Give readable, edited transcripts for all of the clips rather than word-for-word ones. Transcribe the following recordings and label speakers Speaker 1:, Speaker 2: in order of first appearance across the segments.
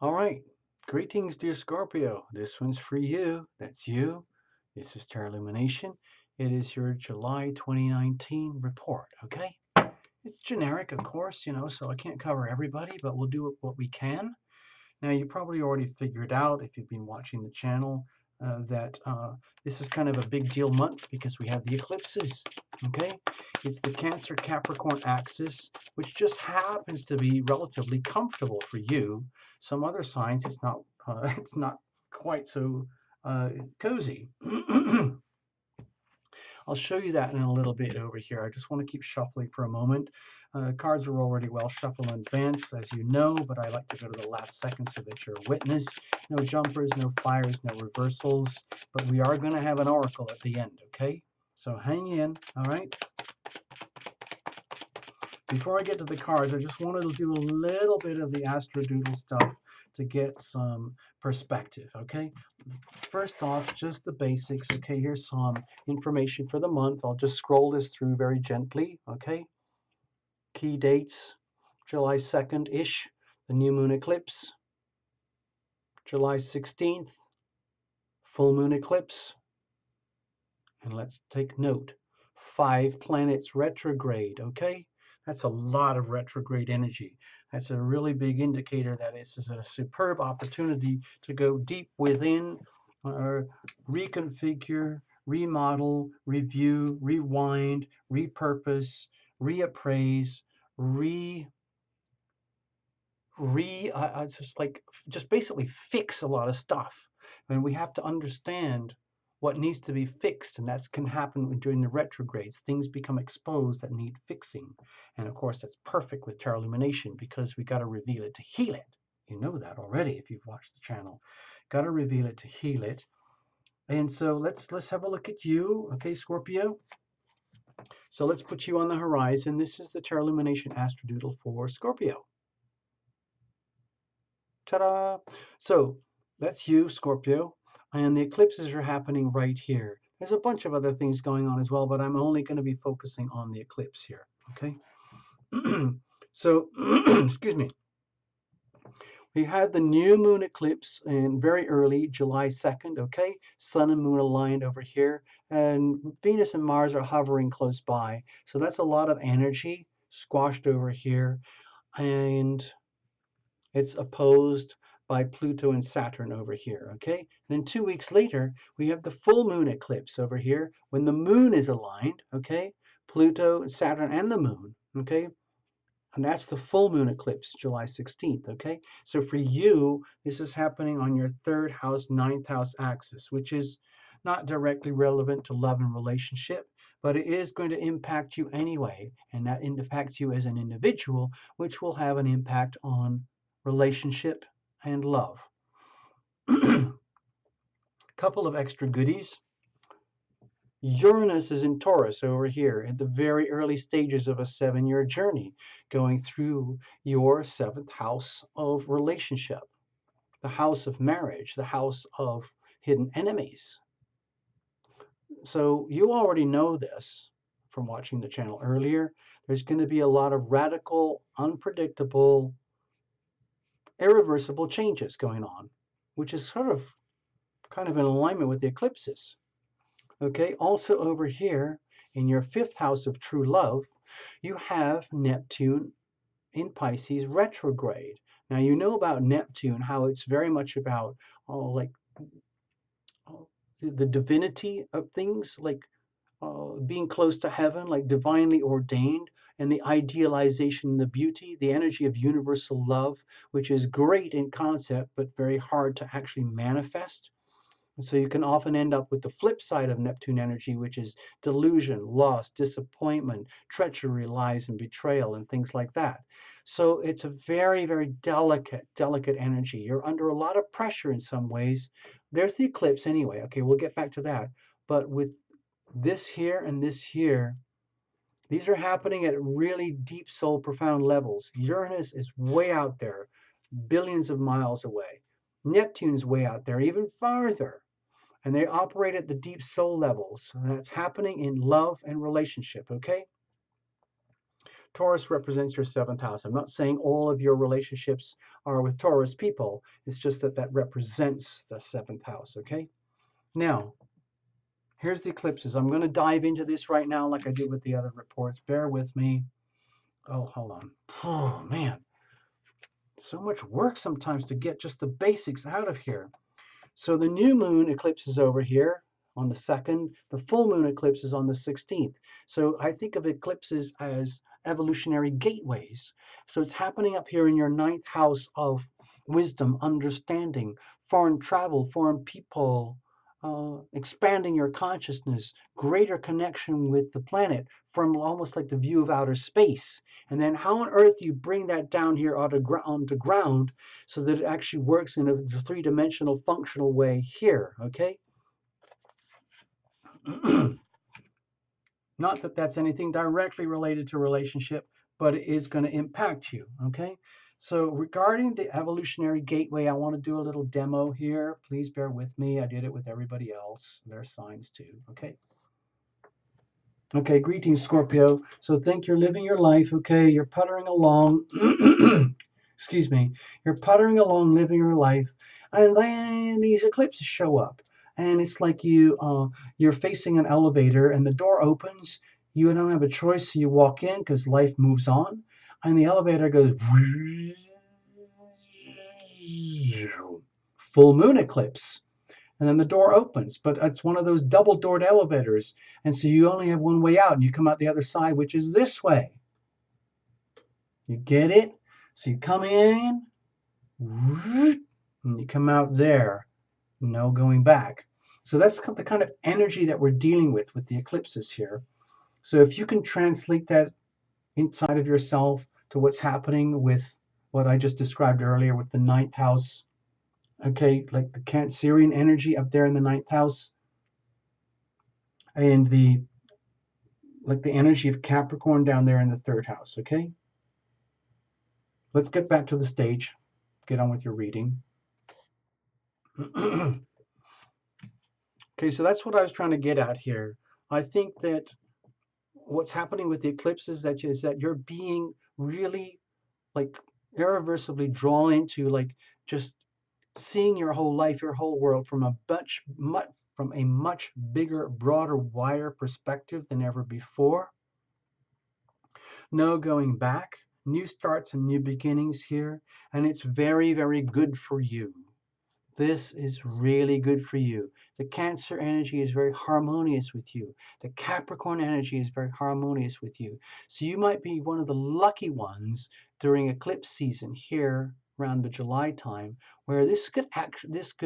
Speaker 1: All right. Greetings, dear Scorpio. This one's for you. That's you. This is Tarot Lumination. It is your July 2019 report, okay? It's generic, of course, so I can't cover everybody, but we'll do what we can. Now, you probably already figured out, if you've been watching the channel, that this is kind of a big deal month because we have the eclipses, okay? It's the Cancer Capricorn axis, which just happens to be relatively comfortable for you. Some other signs, it's not, it's not quite so cozy. I'll show you that in a little bit over here. I just want to keep shuffling for a moment. Cards are already well shuffled in advance, as you know, but I like to go to the last second so that you're a witness. No jumpers, no fires, no reversals, but we are going to have an oracle at the end, okay? So hang in, all right? Before I get to the cards, I just wanted to do a little bit of the Astrodoodle stuff to get some perspective, okay? First off, just the basics. Okay, here's some information for the month. I'll just scroll this through very gently, okay? Key dates, July 2nd-ish, the new moon eclipse. July 16th, full moon eclipse. And let's take note, 5 planets retrograde, okay? That's a lot of retrograde energy. That's a really big indicator that this is a superb opportunity to go deep within, reconfigure, remodel, review, rewind, repurpose, reappraise, just basically fix a lot of stuff. I mean, we have to understand what needs to be fixed, and that can happen during the retrogrades. Things become exposed that need fixing. And of course, that's perfect with Tarot Lumination because we got to reveal it to heal it. You know that already if you've watched the channel. Got to reveal it to heal it. And so let's have a look at you, okay, Scorpio? So let's put you on the horizon. This is the Tarot Lumination Astrodoodle for Scorpio. Ta-da! So that's you, Scorpio, and the eclipses are happening right here. There's a bunch of other things going on as well, but I'm only going to be focusing on the eclipse here, okay? So, excuse me. We had the new moon eclipse in very early July 2nd, okay? Sun and moon aligned over here, and Venus and Mars are hovering close by. So that's a lot of energy squashed over here, and it's opposed by Pluto and Saturn over here, okay? And then 2 weeks later, we have the full moon eclipse over here when the moon is aligned, okay? Pluto, Saturn, and the moon, okay? And that's the full moon eclipse, July 16th, okay? So for you, this is happening on your 3rd house, 9th house axis, which is not directly relevant to love and relationship, but it is going to impact you anyway. And that impacts you as an individual, which will have an impact on relationship and love. Couple of extra goodies. Uranus is in Taurus over here at the very early stages of a 7-year journey, going through your 7th house of relationship, the house of marriage, the house of hidden enemies. So you already know this from watching the channel earlier. There's going to be a lot of radical, unpredictable, irreversible changes going on, which is kind of in alignment with the eclipses. Okay, also over here in your 5th house of true love, you have Neptune in Pisces retrograde. Now you know about Neptune, how it's very much about the divinity of things, like being close to heaven, like divinely ordained, and the idealization, the beauty, the energy of universal love, which is great in concept, but very hard to actually manifest. And so you can often end up with the flip side of Neptune energy, which is delusion, loss, disappointment, treachery, lies, and betrayal, and things like that. So it's a very, very delicate energy. You're under a lot of pressure in some ways. There's the eclipse anyway. Okay, we'll get back to that. But with this here and this here, these are happening at really deep soul, profound levels. Uranus is way out there, billions of miles away. Neptune's way out there, even farther. And they operate at the deep soul levels. And that's happening in love and relationship, okay? Taurus represents your 7th house. I'm not saying all of your relationships are with Taurus people. It's just that that represents the 7th house, okay? Now, here's the eclipses. I'm going to dive into this right now like I did with the other reports. Bear with me. Oh, hold on. Oh, man. So much work sometimes to get just the basics out of here. So the new moon eclipse is over here on the 2nd. The full moon eclipse is on the 16th. So I think of eclipses as evolutionary gateways. So it's happening up here in your 9th house of wisdom, understanding, foreign travel, foreign people, expanding your consciousness, greater connection with the planet from almost like the view of outer space. And then how on earth do you bring that down here onto ground so that it actually works in a three-dimensional functional way here, okay? Not that that's anything directly related to relationship, but it is going to impact you, okay? So regarding the evolutionary gateway, I want to do a little demo here. Please bear with me. I did it with everybody else. Their signs too, okay? Okay, greetings, Scorpio. So think you're living your life, okay? You're puttering along. Excuse me. You're puttering along, living your life, and then these eclipses show up, and it's like you're facing an elevator, and the door opens. You don't have a choice, so you walk in because life moves on, and the elevator goes full moon eclipse. And then the door opens, but it's one of those double-doored elevators. And so you only have one way out, and you come out the other side, which is this way. You get it? So you come in, and you come out there. No going back. So that's the kind of energy that we're dealing with the eclipses here. So if you can translate that inside of yourself to what's happening with what I just described earlier with the 9th house, okay, like the Cancerian energy up there in the 9th house, and the energy of Capricorn down there in the 3rd house, okay? Let's get back to the stage. Get on with your reading. Okay, so that's what I was trying to get at here. I think that what's happening with the eclipses is that you're being really like irreversibly drawn into like just seeing your whole life, your whole world from a much bigger, broader, wider perspective than ever before. No going back, new starts and new beginnings here, and it's very, very good for you. This is really good for you. The Cancer energy is very harmonious with you. The Capricorn energy is very harmonious with you. So you might be one of the lucky ones during eclipse season here around the July time, where this could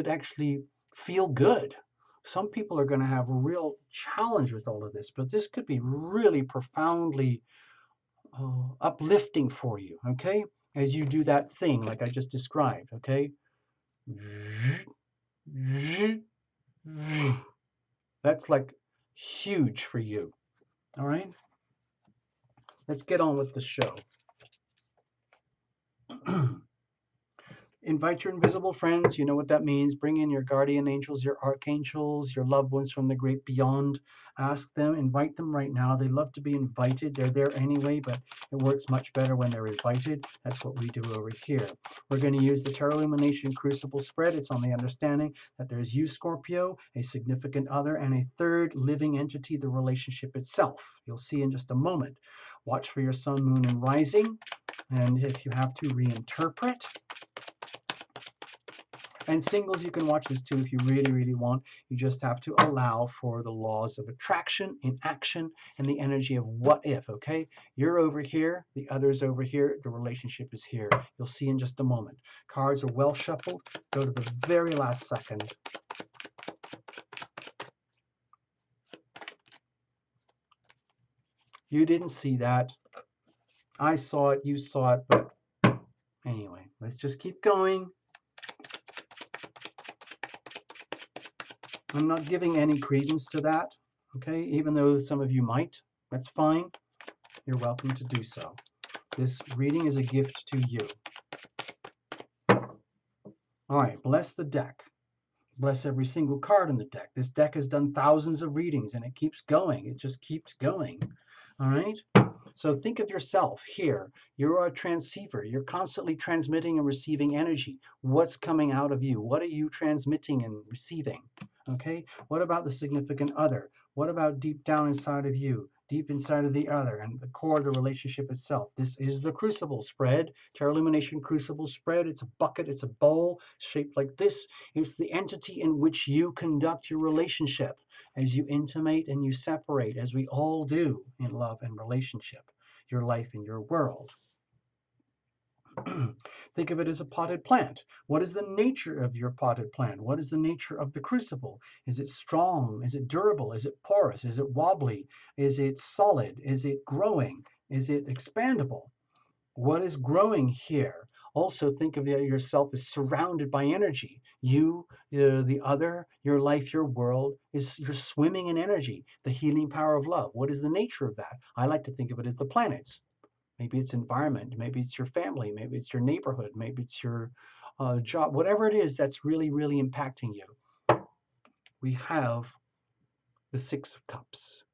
Speaker 1: actually feel good. Some people are going to have a real challenge with all of this, but this could be really profoundly uplifting for you, okay? As you do that thing like I just described, okay? That's like huge for you, all right? Let's get on with the show. Invite your invisible friends. You know what that means. Bring in your guardian angels, your archangels, your loved ones from the great beyond. Ask them, invite them right now. They love to be invited. They're there anyway, but it works much better when they're invited. That's what we do over here. We're going to use the Tarot Lumination Crucible spread. It's on the understanding that there's you, Scorpio, a significant other, and a third living entity, the relationship itself. You'll see in just a moment. Watch for your sun, moon, and rising. And if you have to, reinterpret. And singles, you can watch this too if you really, really want. You just have to allow for the laws of attraction in action and the energy of what if, okay? You're over here, the other's over here, the relationship is here. You'll see in just a moment. Cards are well shuffled. Go to the very last second. You didn't see that. I saw it, you saw it, but anyway, let's just keep going. I'm not giving any credence to that, okay? Even though some of you might, that's fine. You're welcome to do so. This reading is a gift to you. All right, bless the deck. Bless every single card in the deck. This deck has done thousands of readings and it keeps going. It just keeps going. All right? So think of yourself here. You're a transceiver. You're constantly transmitting and receiving energy. What's coming out of you? What are you transmitting and receiving? Okay. What about the significant other? What about deep down inside of you, deep inside of the other, and the core of the relationship itself? This is the Crucible spread, Tarot Lumination Crucible spread. It's a bucket, it's a bowl shaped like this. It's the entity in which you conduct your relationship as you intimate and you separate, as we all do in love and relationship, your life and your world. Think of it as a potted plant. What is the nature of your potted plant? What is the nature of the crucible? Is it strong? Is it durable? Is it porous? Is it wobbly? Is it solid? Is it growing? Is it expandable? What is growing here? Also think of yourself as surrounded by energy. You, the other, your life, your world, you're swimming in energy, the healing power of love. What is the nature of that? I like to think of it as the planets. Maybe it's environment, maybe it's your family, maybe it's your neighborhood, maybe it's your job, whatever it is that's really, really impacting you. We have the Six of Cups.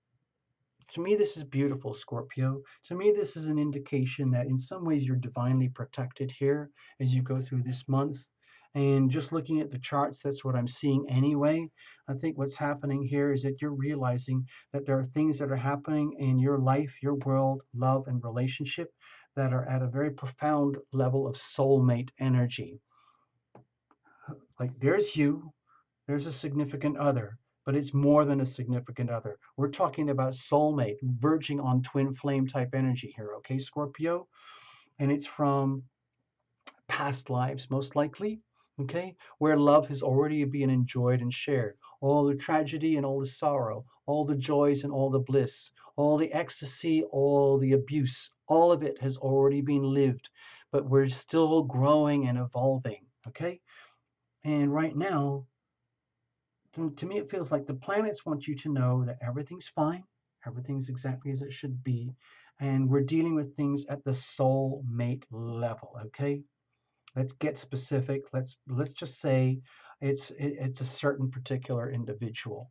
Speaker 1: To me, this is beautiful, Scorpio. To me, this is an indication that in some ways you're divinely protected here as you go through this month. And just looking at the charts, that's what I'm seeing anyway. I think what's happening here is that you're realizing that there are things that are happening in your life, your world, love, and relationship that are at a very profound level of soulmate energy. Like there's you, there's a significant other, but it's more than a significant other. We're talking about soulmate, verging on twin flame type energy here, okay, Scorpio? And it's from past lives, most likely, okay, where love has already been enjoyed and shared. All the tragedy and all the sorrow, all the joys and all the bliss, all the ecstasy, all the abuse, all of it has already been lived, but we're still growing and evolving, okay? And right now, to me, it feels like the planets want you to know that everything's fine, everything's exactly as it should be, and we're dealing with things at the soul mate level. Okay, let's get specific. Let's just say it's a certain particular individual.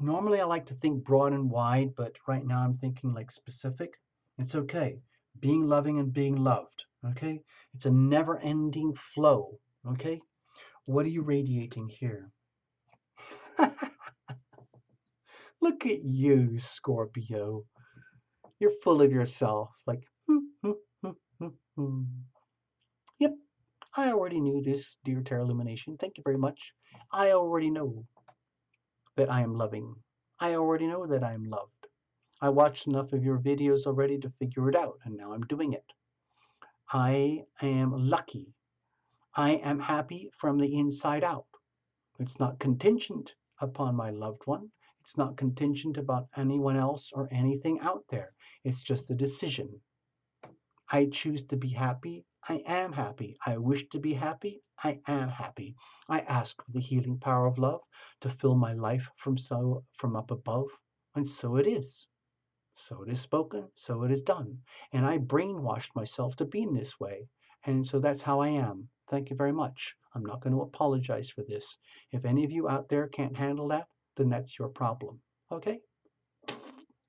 Speaker 1: Normally, I like to think broad and wide, but right now I'm thinking like specific. It's okay. Being loving and being loved. Okay, it's a never-ending flow. Okay, what are you radiating here? Look at you, Scorpio. You're full of yourself. Like, Yep, I already knew this, dear Tarot Illumination. Thank you very much. I already know that I am loving. I already know that I am loved. I watched enough of your videos already to figure it out, and now I'm doing it. I am lucky. I am happy from the inside out. It's not contingent upon my loved one. It's not contingent about anyone else or anything out there. It's just a decision. I choose to be happy. I am happy. I wish to be happy. I am happy. I ask for the healing power of love to fill my life from up above, and so it is. So it is spoken, so it is done. And I brainwashed myself to be in this way. And so that's how I am. Thank you very much. I'm not going to apologize for this. If any of you out there can't handle that, then that's your problem. Okay?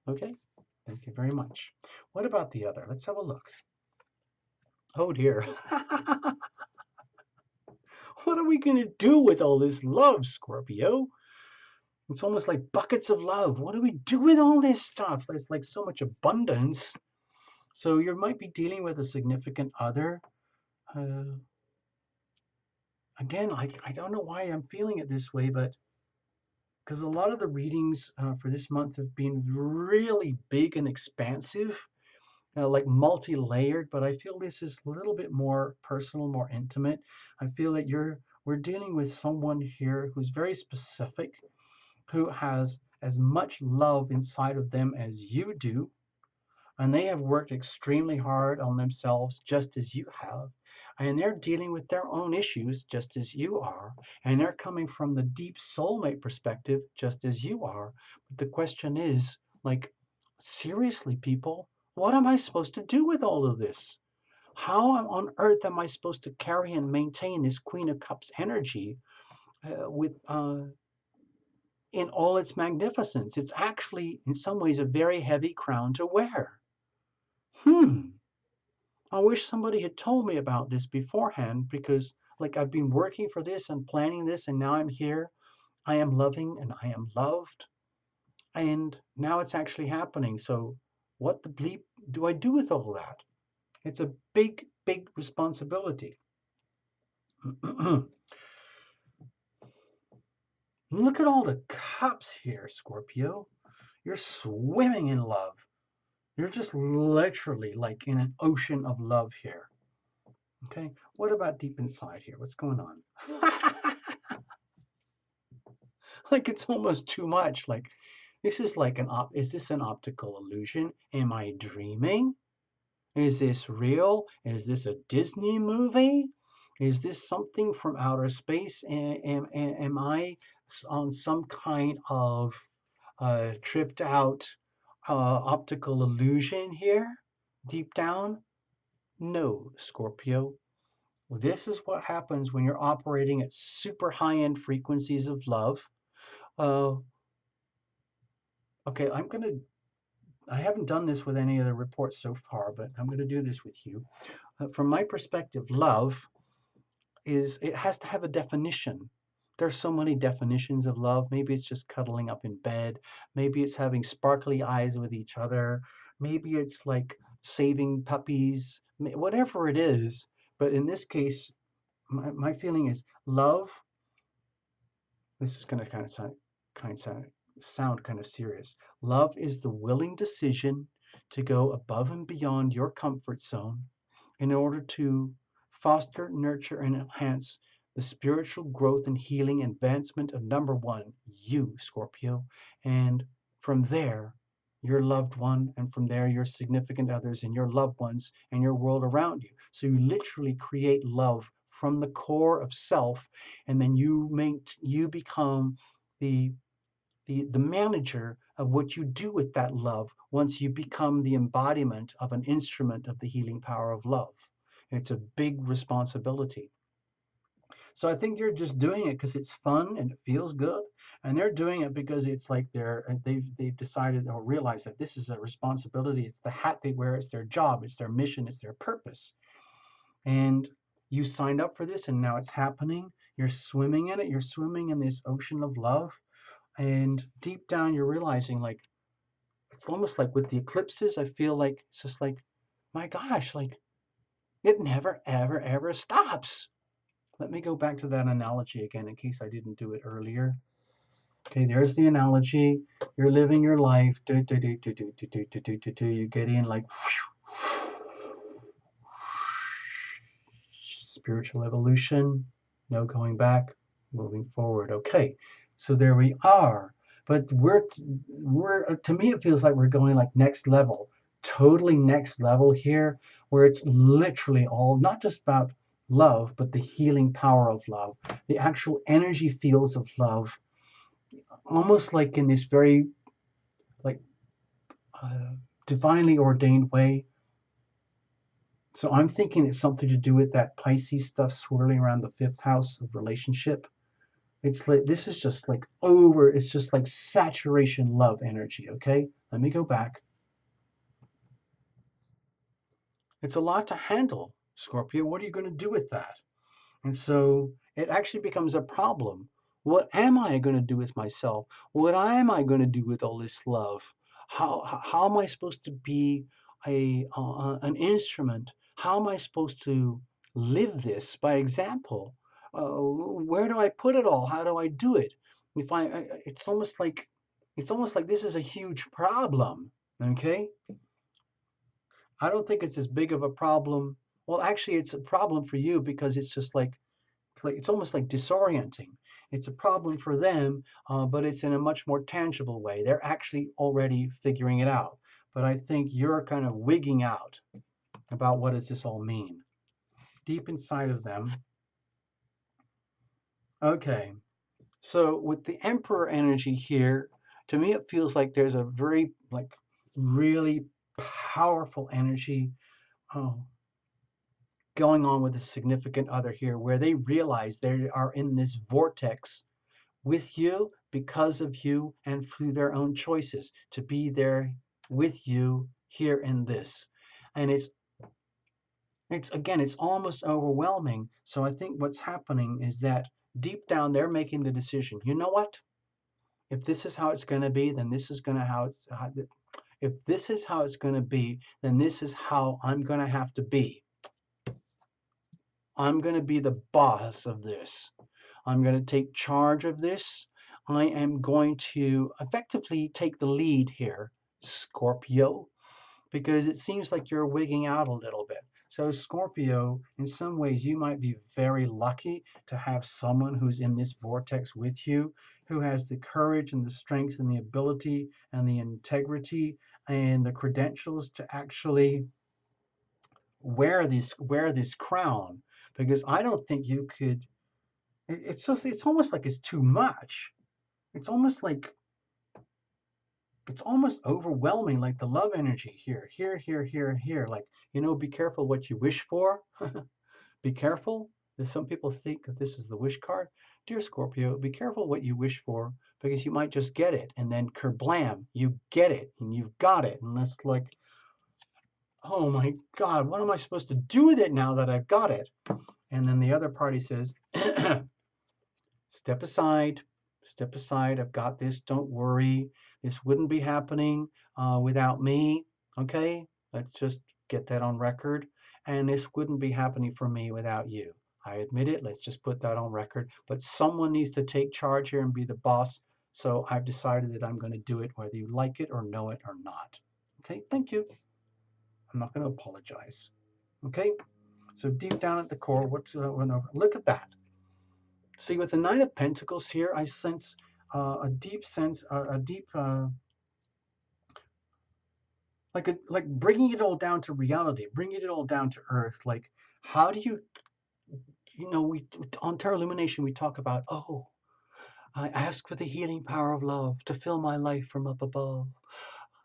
Speaker 1: Okay? Thank you very much. What about the other? Let's have a look. Oh dear. What are we going to do with all this love, Scorpio? It's almost like buckets of love. What do we do with all this stuff? There's like so much abundance. So you might be dealing with a significant other. Uh, Again, I don't know why I'm feeling it this way, but because a lot of the readings for this month have been really big and expansive, like multi-layered, but I feel this is a little bit more personal, more intimate. I feel that we're dealing with someone here who's very specific, who has as much love inside of them as you do, and they have worked extremely hard on themselves just as you have, and they're dealing with their own issues just as you are, and they're coming from the deep soulmate perspective just as you are. But the question is, like, seriously, people, what am I supposed to do with all of this? How on earth am I supposed to carry and maintain this Queen of Cups energy with in all its magnificence. It's actually, in some ways, a very heavy crown to wear. I wish somebody had told me about this beforehand, because like I've been working for this and planning this, and now I'm here. I am loving and I am loved. And now it's actually happening. So what the bleep do I do with all that? It's a big, big responsibility. Look at all the cups here, Scorpio. You're swimming in love. You're just literally like in an ocean of love here. Okay, what about deep inside here? What's going on? Like it's almost too much. Like this is like is this an optical illusion? Am I dreaming? Is this real? Is this a Disney movie? Is this something from outer space? Am I on some kind of tripped out optical illusion here deep down? No, Scorpio. This is what happens when you're operating at super high-end frequencies of love. Uh, okay, I haven't done this with any of the reports so far, but I'm going to do this with you. From my perspective, love it has to have a definition. There's so many definitions of love. Maybe it's just cuddling up in bed. Maybe it's having sparkly eyes with each other. Maybe it's like saving puppies, whatever it is. But in this case, my feeling is love. This is going to sound kind of serious. Love is the willing decision to go above and beyond your comfort zone in order to foster, nurture, and enhance the spiritual growth and healing advancement of number one, you, Scorpio. And from there, your loved one, and from there, your significant others and your loved ones and your world around you. So you literally create love from the core of self, and then you become the the manager of what you do with that love once you become the embodiment of an instrument of the healing power of love. It's a big responsibility. So I think you're just doing it because it's fun and it feels good, and they're doing it because it's like they've decided or realized that this is a responsibility. It's the hat they wear. It's their job. It's their mission. It's their purpose. And you signed up for this, and now it's happening. You're swimming in it. You're swimming in this ocean of love, and deep down you're realizing like it's almost like with the eclipses, I feel like it's just like, my gosh, like it never ever ever stops. Let me go back to that analogy again in case I didn't do it earlier. Okay, there's the analogy. You're living your life. You get in like spiritual evolution, no going back, moving forward. Okay, so there we are. But we're to me, it feels like we're going like next level, totally next level here, where it's literally all not just about love, but the healing power of love, the actual energy fields of love, almost like in this very like uh, divinely ordained way. So I'm thinking it's something to do with that Pisces stuff swirling around the fifth house of relationship. It's like this is just like it's just like saturation love energy. Okay, let me go back. It's a lot to handle, Scorpio. What are you going to do with that? And so it actually becomes a problem. What am I going to do with myself? What am I going to do with all this love? How am I supposed to be an instrument? How am I supposed to live this by example? Where do I put it all? How do I do it? If it's almost like this is a huge problem. Okay, I don't think it's as big of a problem. Well, actually, it's a problem for you because it's almost like disorienting. It's a problem for them, but it's in a much more tangible way. They're actually already figuring it out. But I think you're kind of wigging out about what does this all mean deep inside of them. Okay, so with the Emperor energy here, to me it feels like there's a very like really powerful energy uh, going on with a significant other here, where they realize they are in this vortex with you, because of you, and through their own choices to be there with you here in this. And it's again, it's almost overwhelming. So I think what's happening is that deep down they're making the decision. You know what? If this is how it's going to be, then this is going to how it's. If this is how it's going to be, then this is how I'm going to have to be. I'm going to be the boss of this. I'm going to take charge of this. I am going to effectively take the lead here, Scorpio, because it seems like you're wigging out a little bit. So, Scorpio, in some ways, you might be very lucky to have someone who's in this vortex with you, who has the courage and the strength and the ability and the integrity and the credentials to actually wear this crown. Because I don't think you could. It's almost like it's too much. It's almost like it's almost overwhelming, like the love energy here, here, here, here, here. Like, be careful what you wish for. Be careful. There's some people think that this is the wish card. Dear Scorpio, be careful what you wish for because you might just get it and then kerblam, you get it and you've got it. And that's like, oh my God, what am I supposed to do with it now that I've got it? And then the other party says, step aside, step aside. I've got this. Don't worry. This wouldn't be happening without me. Okay? Let's just get that on record. And this wouldn't be happening for me without you. I admit it. Let's just put that on record. But someone needs to take charge here and be the boss. So I've decided that I'm going to do it whether you like it or know it or not. Okay? Thank you. I'm not going to apologize. Okay? So deep down at the core, look at that. See, with the Nine of Pentacles here, I sense a deep sense, like bringing it all down to reality, bringing it all down to earth. Like, how do we on Tarot Lumination we talk about, oh, I ask for the healing power of love to fill my life from up above,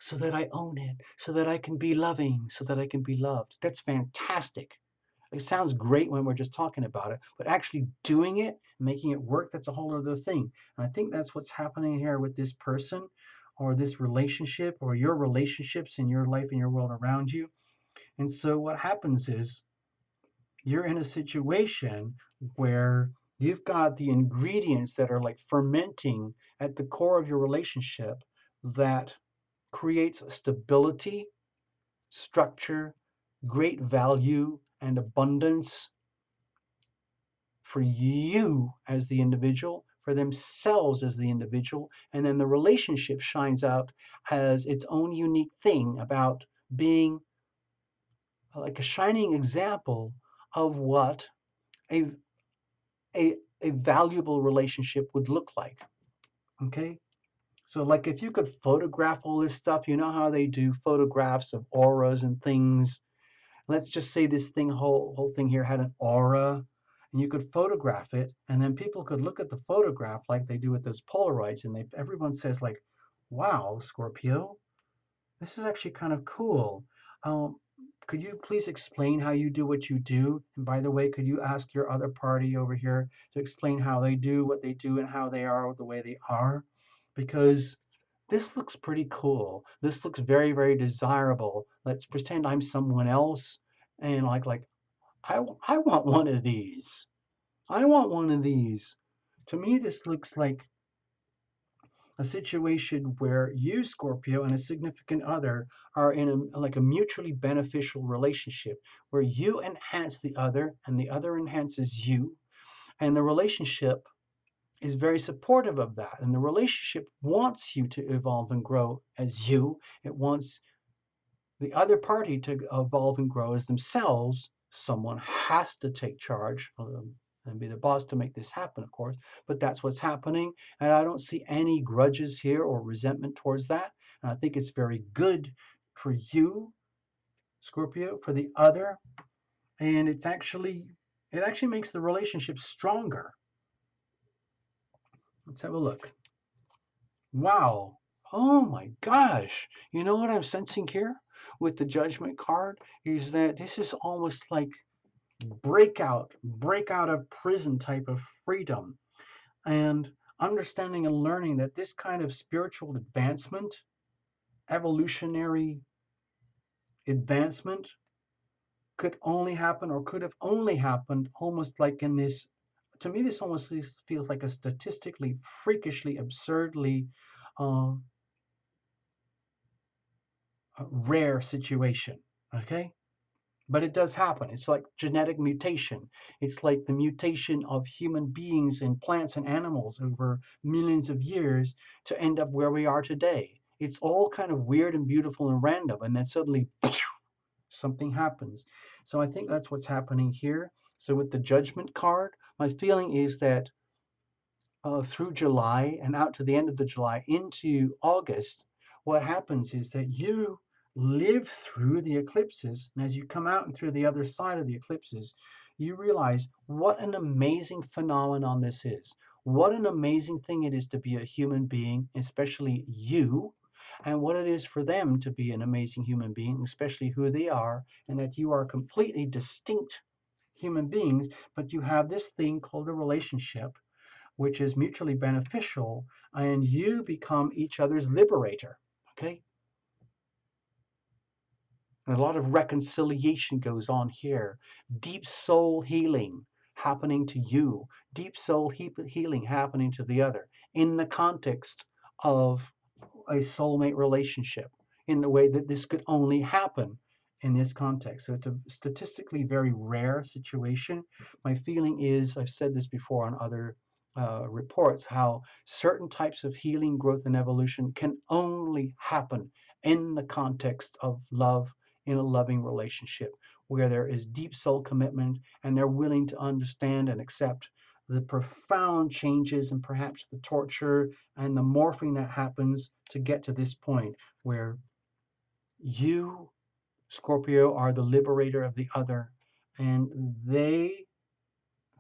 Speaker 1: so that I own it, so that I can be loving, so that I can be loved. That's fantastic. It sounds great when we're just talking about it, but actually doing it, making it work, that's a whole other thing. And I think that's what's happening here with this person or this relationship or your relationships in your life and your world around you. And so what happens is you're in a situation where you've got the ingredients that are like fermenting at the core of your relationship that creates stability, structure, great value, and abundance for you as the individual, for themselves as the individual, and then the relationship shines out as its own unique thing about being like a shining example of what a a valuable relationship would look like. Okay? So like if you could photograph all this stuff, you know how they do photographs of auras and things. Let's just say this whole thing here had an aura, and you could photograph it, and then people could look at the photograph like they do with those Polaroids, and everyone says like, "Wow, Scorpio, this is actually kind of cool. Um, could you please explain how you do what you do? And by the way, could you ask your other party over here to explain how they do what they do and how they are the way they are? Because this looks pretty cool. This looks very, very desirable. Let's pretend I'm someone else and I want one of these. I want one of these. To me, this looks like a situation where you, Scorpio, and a significant other are in a mutually beneficial relationship where you enhance the other and the other enhances you. And the relationship is very supportive of that. And the relationship wants you to evolve and grow as you. It wants the other party to evolve and grow as themselves. Someone has to take charge and be the boss to make this happen, of course, but that's what's happening. And I don't see any grudges here or resentment towards that. And I think it's very good for you, Scorpio, for the other. And it actually makes the relationship stronger. Let's have a look. Wow. Oh my gosh. You know what I'm sensing here with the Judgment card is that this is almost like break out of prison type of freedom. And understanding and learning that this kind of spiritual advancement, evolutionary advancement, could only happen or could have only happened almost like in this. To me, this almost feels like a statistically, freakishly, absurdly uh, rare situation. Okay? But it does happen. It's like genetic mutation. It's like the mutation of human beings and plants and animals over millions of years to end up where we are today. It's all kind of weird and beautiful and random, and then suddenly something happens. So I think that's what's happening here. So with the Judgment card, my feeling is that through July and out to the end of the July into August, what happens is that you live through the eclipses. And as you come out and through the other side of the eclipses, you realize what an amazing phenomenon this is. What an amazing thing it is to be a human being, especially you, and what it is for them to be an amazing human being, especially who they are, and that you are completely distinct human beings, but you have this thing called a relationship which is mutually beneficial, and you become each other's liberator. Okay? And a lot of reconciliation goes on here. Deep soul healing happening to you, deep soul healing happening to the other in the context of a soulmate relationship, in the way that this could only happen in this context. So it's a statistically very rare situation. My feeling is, I've said this before on other reports, how certain types of healing, growth, and evolution can only happen in the context of love, in a loving relationship, where there is deep soul commitment and they're willing to understand and accept the profound changes and perhaps the torture and the morphing that happens to get to this point where you, Scorpio, are the liberator of the other, and they,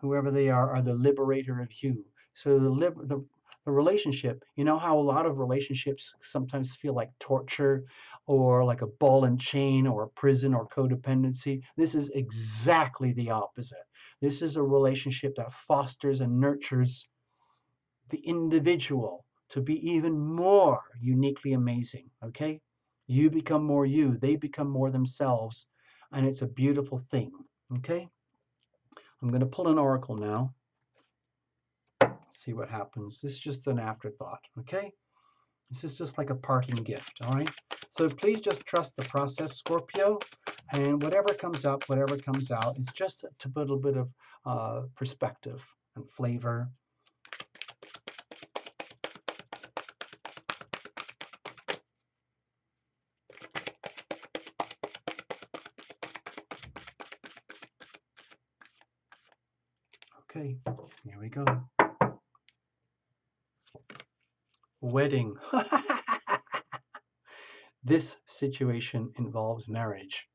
Speaker 1: whoever they are the liberator of you. So the relationship, you know how a lot of relationships sometimes feel like torture or like a ball and chain or a prison or codependency? This is exactly the opposite. This is a relationship that fosters and nurtures the individual to be even more uniquely amazing. Okay? You become more you, they become more themselves, and it's a beautiful thing. Okay? I'm going to pull an oracle now. See what happens. This is just an afterthought. Okay? This is just like a parting gift. All right? So please just trust the process, Scorpio, and whatever comes up, whatever comes out, it's just to put a little bit of perspective and flavor. Okay, here we go. Wedding. This situation involves marriage.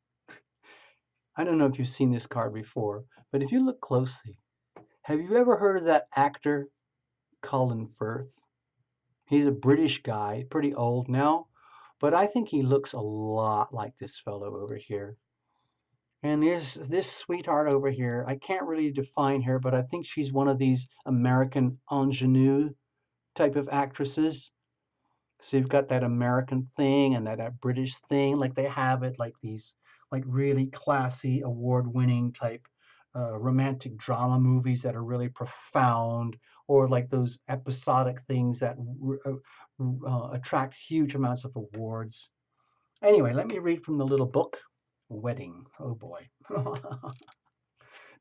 Speaker 1: I don't know if you've seen this card before, but if you look closely, have you ever heard of that actor, Colin Firth? He's a British guy, pretty old now, but I think he looks a lot like this fellow over here. And this sweetheart over here, I can't really define her, but I think she's one of these American ingenue type of actresses. So you've got that American thing and that British thing, like they have it, like these, like really classy, award-winning type romantic drama movies that are really profound, or like those episodic things that attract huge amounts of awards. Anyway, let me read from the little book, Wedding. Oh boy.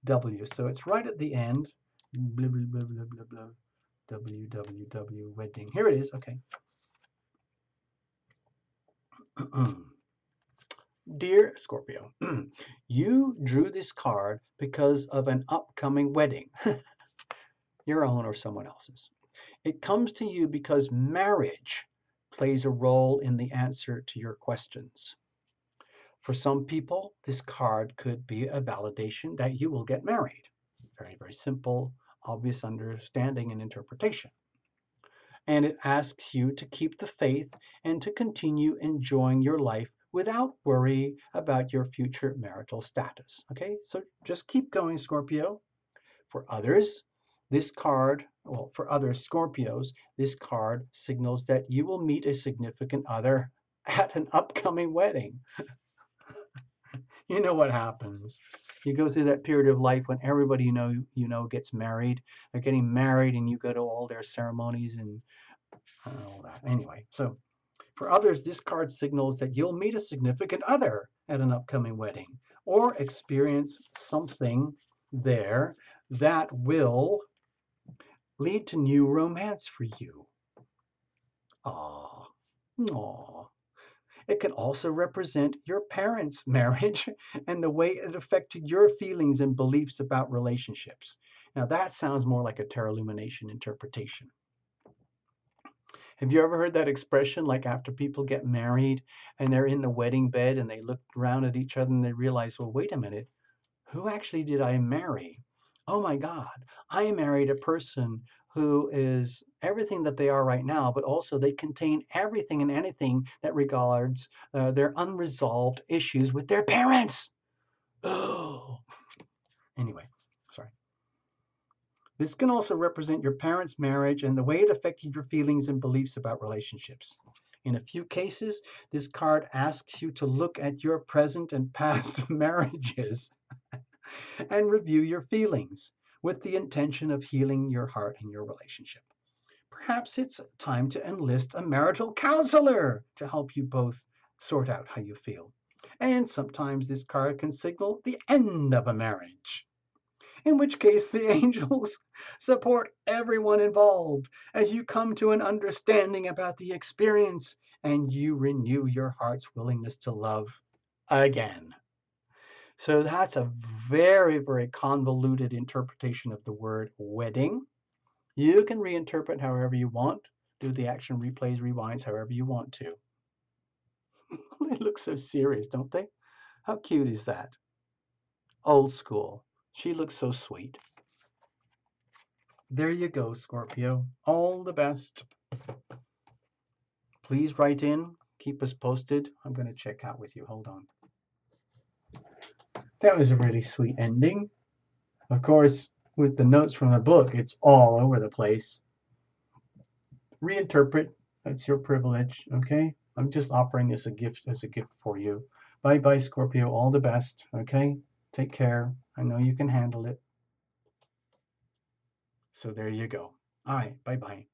Speaker 1: W. So it's right at the end. Blah, blah, blah, blah, blah, blah. WWW wedding. Here it is. Okay. Dear Scorpio, you drew this card because of an upcoming wedding, your own or someone else's. It comes to you because marriage plays a role in the answer to your questions. For some people, this card could be a validation that you will get married. Very, very simple, obvious understanding and interpretation. And it asks you to keep the faith and to continue enjoying your life without worry about your future marital status. Okay, so just keep going, Scorpio. For others, this card Well, for other Scorpios, this card signals that you will meet a significant other at an upcoming wedding. You know what happens. You go through that period of life when everybody you know gets married. They're getting married, and you go to all their ceremonies and all that. Anyway, so for others, this card signals that you'll meet a significant other at an upcoming wedding or experience something there that will lead to new romance for you. Aww. Aww. It can also represent your parents' marriage and the way it affected your feelings and beliefs about relationships. Now, that sounds more like a Tarot Lumination interpretation. Have you ever heard that expression, like after people get married and they're in the wedding bed and they look around at each other and they realize, well, wait a minute, who actually did I marry? Oh my God, I married a person who is everything that they are right now, but also they contain everything and anything that regards their unresolved issues with their parents. Oh, anyway, sorry. This can also represent your parents' marriage and the way it affected your feelings and beliefs about relationships. In a few cases, this card asks you to look at your present and past marriages and review your feelings with the intention of healing your heart and your relationship. Perhaps it's time to enlist a marital counselor to help you both sort out how you feel. And sometimes this card can signal the end of a marriage, in which case the angels support everyone involved as you come to an understanding about the experience and you renew your heart's willingness to love again. So that's a very, very convoluted interpretation of the word wedding. You can reinterpret however you want, do the action replays, rewinds however you want to. They look so serious, don't they? How cute is that? Old school. She looks so sweet. There you go, Scorpio. All the best. Please write in. Keep us posted. I'm going to check out with you. Hold on. That was a really sweet ending. Of course, with the notes from the book, it's all over the place. Reinterpret. That's your privilege, okay? I'm just offering this as a gift for you. Bye bye, Scorpio. All the best, okay? Take care. I know you can handle it. So there you go. All right. Bye bye.